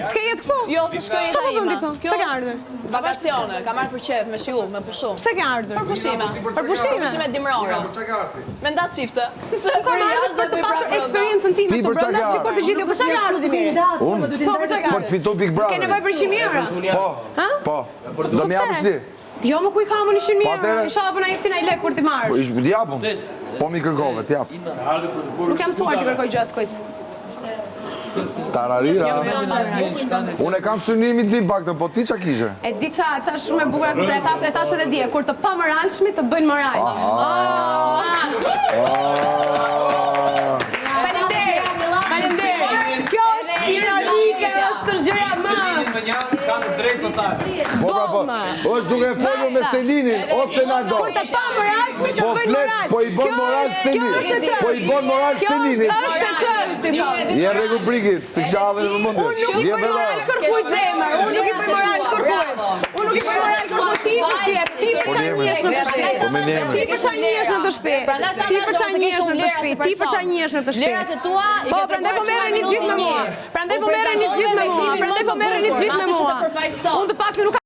S'ke jetë këtu? Jo, të shkoj Qa po bëndi këtu? Pse ke ardhur? Vakacione, ka marrë për qef, me shiu, me pushum. Pse ke ardhur? Për pushime. Për pushime? Pushime dimrore. Me ndatë qifte. Si se Kam ardhur për të pasur eksperiencën time të brenda, sikur të gjithë. Për çka ke ardhur Dimiri? Unë? Po, për çka ke Për të ardhur? fitu Big Ke Brother. nevojë për 100 euro? Po. Do më japësh ti? Jo, më kuj kam unë 100 euro. atëherë- Inshallah po na jep ti na i lek kur ti Po marrësh. ish japun. Po mi kërkove, t'jap. Nuk jam mësuar të kërkoj gjë askujt. Tararira. Unë e kam synimin tim pak të, po ti qa kishe? E di qa shumë e bukur se e thash edhe dje, kur të pa moranshmi të bëjnë moral. Faleminderit. Kjo është ironike, është gjëja më. është duke folur me Selinin, o Stenardo. Kur të pa moranshmi të Po bëjnë flet, moral. po i bën moral Selinit. Po i bën moral Selinit. Kjo është e çështje. Je rregull brigit, si kisha hadhe në mundje. Unë nuk i bëj moral kërkujt zemër, unë nuk i bëj moral kërkujt. Unë nuk i bëj moral kërkujt, ti për shjep, ti për çaj njesh në të shtëpi. Po me njeme. Ti për çaj njesh në të shtëpi. Ti për çaj njesh në të shtëpi. Ti për çaj njesh në të shtëpi. Lerat e tua i Po, ke prandaj po merreni gjithë me mua. Prandaj po merreni gjithë me mua. Prandaj po merreni gjithë me mua. Unë të paktën nuk